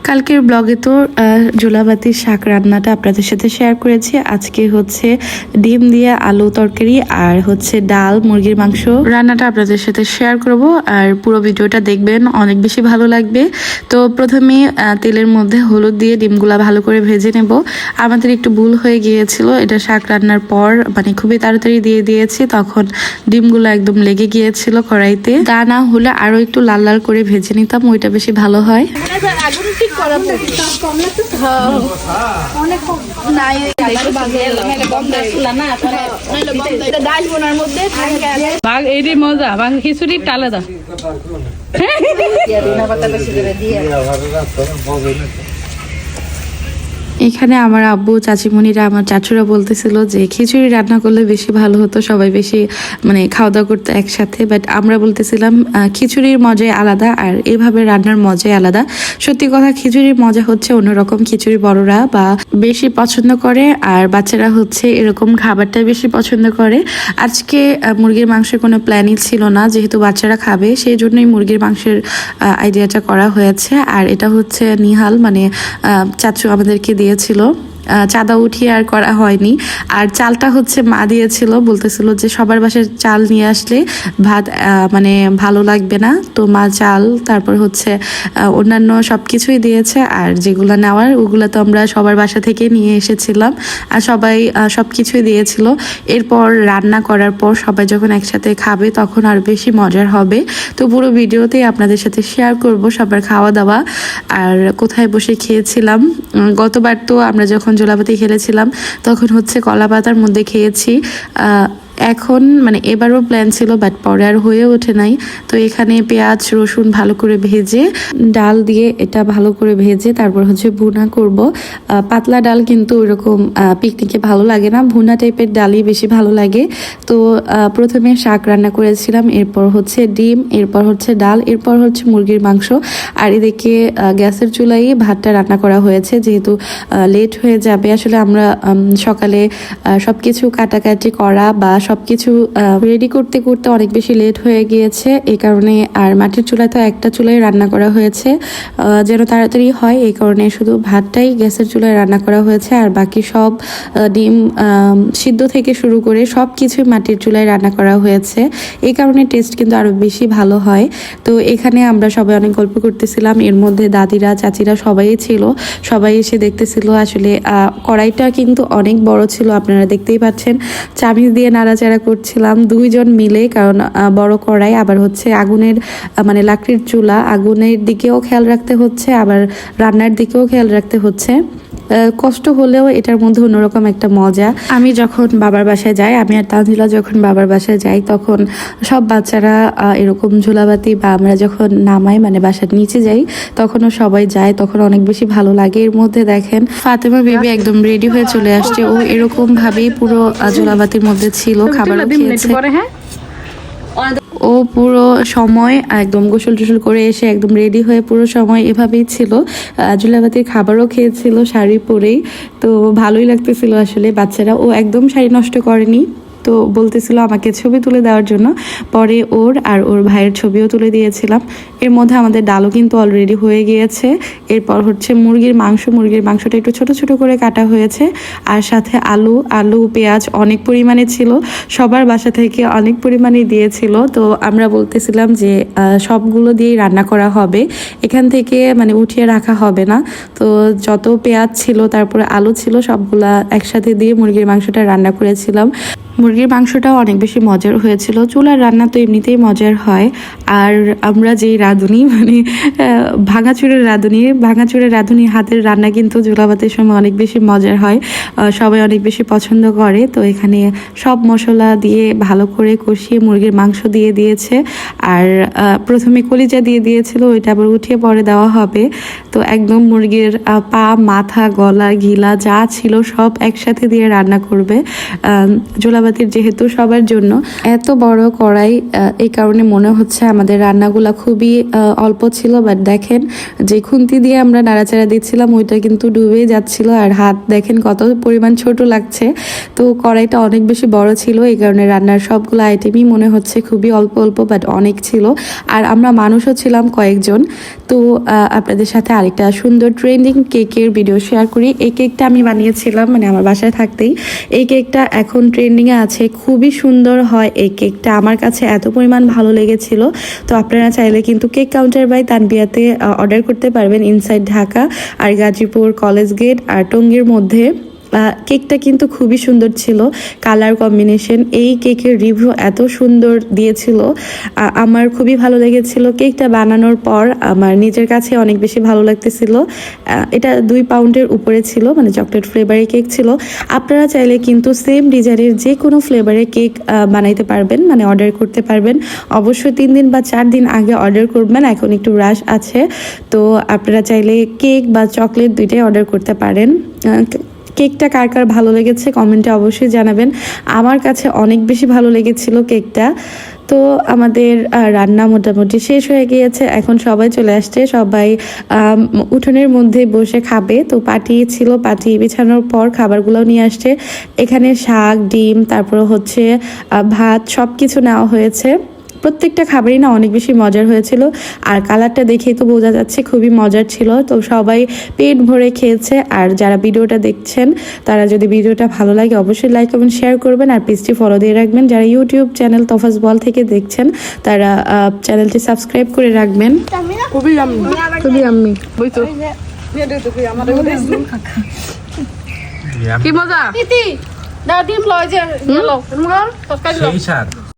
কালকের ব্লগে তো জোলাবাতির শাক রান্নাটা আপনাদের সাথে শেয়ার করেছি। আজকে হচ্ছে ডিম দিয়ে আলু তরকারি আর হচ্ছে ডাল, মুরগির মাংস রান্নাটা আপনাদের সাথে শেয়ার করব। আর পুরো ভিডিওটা দেখবেন, অনেক বেশি ভালো লাগবে। তো প্রথমে তেলের মধ্যে হলুদ দিয়ে ডিমগুলা ভালো করে ভেজে নেব। আমাদের একটু ভুল হয়ে গিয়েছিল, এটা শাক রান্নার পর মানে খুবই তাড়াতাড়ি দিয়ে দিয়েছি, তখন ডিমগুলো একদম লেগে গিয়েছিল কড়াইতে। তা না হলে আরো একটু লাল লাল করে ভেজে নিতাম, ওইটা বেশি ভালো হয়। মজা খিচুড়ি আলাদা। এখানে আমার আব্বু, চাচিমণিরা, আমার চাচুরা বলতেছিল যে খিচুড়ি রান্না করলে বেশি ভালো হতো, সবাই বেশি মানে খাওয়া দাওয়া করতো একসাথে। বাট আমরা বলতেছিলাম খিচুড়ির মজাই আলাদা আর এভাবে রান্নার মজাই আলাদা। সত্যি কথা, খিচুড়ির মজা হচ্ছে অন্যরকম। খিচুড়ি বড়রা বা বেশি পছন্দ করে আর বাচ্চারা হচ্ছে এরকম খাবারটাই বেশি পছন্দ করে। আজকে মুরগির মাংসের কোনো প্ল্যানই ছিল না, যেহেতু বাচ্চারা খাবে সেই জন্যই মুরগির মাংসের আইডিয়াটা করা হয়েছে। আর এটা হচ্ছে নিহাল মানে চাচু আমাদেরকে দিয়েছিল, চাঁদা উঠিয়ে আর করা হয়নি। আর চালটা হচ্ছে মা দিয়েছিল, বলতেছিল যে সবার বাসায় চাল নিয়ে আসলে ভাত মানে ভালো লাগবে না, তো মা চাল তারপর হচ্ছে অন্যান্য সব কিছুই দিয়েছে। আর যেগুলো নেওয়ার ওগুলো তো আমরা সবার বাসা থেকে নিয়ে এসেছিলাম, আর সবাই সব কিছুই দিয়েছিল। এরপর রান্না করার পর সবাই যখন একসাথে খাবে তখন আর বেশি মজার হবে। তো পুরো ভিডিওতেই আপনাদের সাথে শেয়ার করব সবার খাওয়া দাওয়া আর কোথায় বসে খেয়েছিলাম। গতবার তো আমরা যখন জোলাপাতি খেলেছিলাম তখন হচ্ছে কলা পাতার মধ্যে খেয়েছি। এখন মানে এবারও প্ল্যান ছিল, বাট পরে আর হয়ে ওঠে নাই। তো এখানে পেঁয়াজ রসুন ভালো করে ভেজে, ডাল দিয়ে এটা ভালো করে ভেজে তারপর হচ্ছে ভুনা করব। পাতলা ডাল কিন্তু ওইরকম পিকনিকে ভালো লাগে না, ভুনা টাইপের ডালই বেশি ভালো লাগে। তো প্রথমে শাক রান্না করেছিলাম, এরপর হচ্ছে ডিম, এরপর হচ্ছে ডাল, এরপর হচ্ছে মুরগির মাংস। আর এদিকে গ্যাসের চুলাই ভাতটা রান্না করা হয়েছে, যেহেতু লেট হয়ে যাবে। আসলে আমরা সকালে সব কিছু কাটাকাটি করা বা সবকিছু রেডি করতে করতে অনেক বেশি লেট হয়ে গিয়েছে, এই কারণে। আর মাটির চুলায় তো একটা চুলায় রান্না করা হয়েছে যেন তাড়াতাড়ি হয়, এই কারণে শুধু ভাতটাই গ্যাসের চুলায় রান্না করা হয়েছে। আর বাকি সব ডিম সিদ্ধ থেকে শুরু করে সব কিছু মাটির চুলায় রান্না করা হয়েছে, এই কারণে টেস্ট কিন্তু আরো বেশি ভালো হয়। তো এখানে আমরা সবাই অনেক গল্প করতেছিলাম, এর মধ্যে দাদিরা চাচিরা সবাই ছিল, সবাই এসে দেখতেছিল। আসলে কড়াইটা কিন্তু অনেক বড় ছিল, আপনারা দেখতেই পাচ্ছেন। চামিচ দিয়ে নাড়াচাড়া করছিলাম দুইজন মিলে, কারণ বড় কড়াই, আবার হচ্ছে আগুনের মানে লাকড়ির চুলা, আগুনের দিকেও খেয়াল রাখতে হচ্ছে, আবার রান্নার দিকেও খেয়াল রাখতে হচ্ছে। কষ্ট হলেও এটার মধ্যে অন্যরকম একটা মজা। আমি যখন বাবার বাসায় যাই, আমি আর তানজিলা যখন বাবার বাসায় যাই, তখন সব বাচ্চারা এরকম ঝোলাবাতি বা আমরা যখন নামাই মানে বাসার নিচে যাই তখনও সবাই যায়, তখন অনেক বেশি ভালো লাগে। এর মধ্যে দেখেন ফাতেমা বেবি একদম রেডি হয়ে চলে আসছে, ও এরকম ভাবেই পুরো ঝোলাবাতির মধ্যে ছিল, খাবার খেয়েছে। ও পুরো সময় একদম গোসল টোসল করে এসে একদম রেডি হয়ে পুরো সময় এভাবেই ছিল, জুলাবাতির খাবারও খেয়েছিল শাড়ি পরেই। তো ভালোই লাগতেছিল আসলে বাচ্চারা। ও একদম শাড়ি নষ্ট করেনি, তো বলতেছিল আমাকে ছবি তুলে দেওয়ার জন্য। পরে ওর আর ওর ভাইয়ের ছবিও তুলে দিয়েছিলাম। এর মধ্যে আমাদের ডালও কিন্তু অলরেডি হয়ে গিয়েছে। এরপর হচ্ছে মুরগির মাংসটা একটু ছোট ছোট করে কাটা হয়েছে, আর সাথে আলু পেঁয়াজ অনেক পরিমাণে ছিল, সবার বাসা থেকে অনেক পরিমাণে দিয়েছিল। তো আমরা বলতেছিলাম যে সবগুলো দিয়েই রান্না করা হবে, এখান থেকে মানে উঠিয়ে রাখা হবে না। তো যত পেঁয়াজ ছিল তারপরে আলু ছিল সবগুলা একসাথে দিয়ে মুরগির মাংসটা রান্না করেছিলাম। মুরগির মাংসটাও অনেক বেশি মজার হয়েছিল। চুলার রান্না তো এমনিতেই মজার হয়। আর আমরা যেই রাঁধুনি মানে ভাঙাচুরের রাঁধুনি হাতের রান্না কিন্তু জোলাবাতের সময় অনেক বেশি মজার হয়, সবাই অনেক বেশি পছন্দ করে। তো এখানে সব মশলা দিয়ে ভালো করে কষিয়ে মুরগির মাংস দিয়ে দিয়েছে, আর প্রথমে কলিজা দিয়ে দিয়েছিল, ওইটা আবার উঠিয়ে পরে দেওয়া হবে। তো একদম মুরগির পা, মাথা, গলা, গিলা যা ছিল সব একসাথে দিয়ে রান্না করবে। জোলাবাতি পাতির যেহেতু সবার জন্য এত বড় কড়াই, এই কারণে মনে হচ্ছে আমাদের রান্নাগুলা খুবই অল্প ছিল। বাট দেখেন যে খুন্তি দিয়ে আমরা নাড়াচাড়া দিচ্ছিলাম ওইটা কিন্তু ডুবে যাচ্ছিল, আর হাত দেখেন কত পরিমাণ ছোট লাগছে। তো কড়াইটা অনেক বেশি বড় ছিল, এই কারণে রান্নার সবগুলো আইটেমই মনে হচ্ছে খুবই অল্প অল্প, বাট অনেক ছিল। আর আমরা মানুষও ছিলাম কয়েকজন। তো আপনাদের সাথে আরেকটা সুন্দর ট্রেন্ডিং কেকের ভিডিও শেয়ার করি। এই কেকটা আমি বানিয়েছিলাম মানে আমার বাসায় থাকতেই। এই কেকটা এখন ট্রেন্ডিংয়ে আছে, খুবই সুন্দর হয় এই কেকটা, আমার কাছে এত পরিমাণ ভালো লেগেছিল। তো আপনারা চাইলে কিন্তু কেক কাউন্টার বাই তানবিয়াতে অর্ডার করতে পারবেন ইনসাইড ঢাকা আর গাজীপুর কলেজ গেট আর টঙ্গীর মধ্যে। কেকটা কিন্তু খুবই সুন্দর ছিল, কালার কম্বিনেশন। এই কেকের রিভিউ এত সুন্দর দিয়েছিল, আমার খুবই ভালো লেগেছিল। কেকটা বানানোর পর আমার নিজের কাছে অনেক বেশি ভালো লাগতেছিল। এটা 2 পাউন্ডের উপরে ছিল, মানে চকলেট ফ্লেভারের কেক ছিল। আপনারা চাইলে কিন্তু সেম ডিজাইনের যে কোনো ফ্লেভারের কেক বানাইতে পারবেন, মানে অর্ডার করতে পারবেন। অবশ্যই 3 দিন বা 4 দিন আগে অর্ডার করবেন, এখন একটু রাশ আছে। তো আপনারা চাইলে কেক বা চকলেট দুইটাই অর্ডার করতে পারেন। কেকটা কার কার ভালো লেগেছে কমেন্টে অবশ্যই জানাবেন। আমার কাছে অনেক বেশি ভালো লেগেছিল কেকটা। তো আমাদের রান্না মোটামুটি শেষ হয়ে গিয়েছে, এখন সবাই চলে আসছে, সবাই উঠোনের মধ্যে বসে খাবে। তো পাটি ছিল, পাটি বিছানোর পর খাবারগুলো নিয়ে আসছে। এখানে শাক, ডিম, তারপরে হচ্ছে ভাত, সব কিছু নেওয়া হয়েছে। প্রত্যেকটা খাবারই না অনেক বেশি মজার হয়েছিল, আর কালারটা দেখেই তো বোঝা যাচ্ছে খুবই মজার ছিল। তো সবাই পেট ভরে খেয়েছে। আর যারা ভিডিওটা দেখছেন তারা যদি ভিডিওটা ভালো লাগে অবশ্যই লাইক কমেন্ট শেয়ার করবেন, আর পেজটি ফলো দিয়ে রাখবেন। যারা ইউটিউব চ্যানেল তফাজ বল থেকে দেখছেন তারা চ্যানেলটি সাবস্ক্রাইব করে রাখবেন। খুবই আম্মি, খুবই আম্মি বুঝছো কি মজা Titi, dah diam lo aja. Ya lo, tunggu, terus kan lo. সেই স্বাদ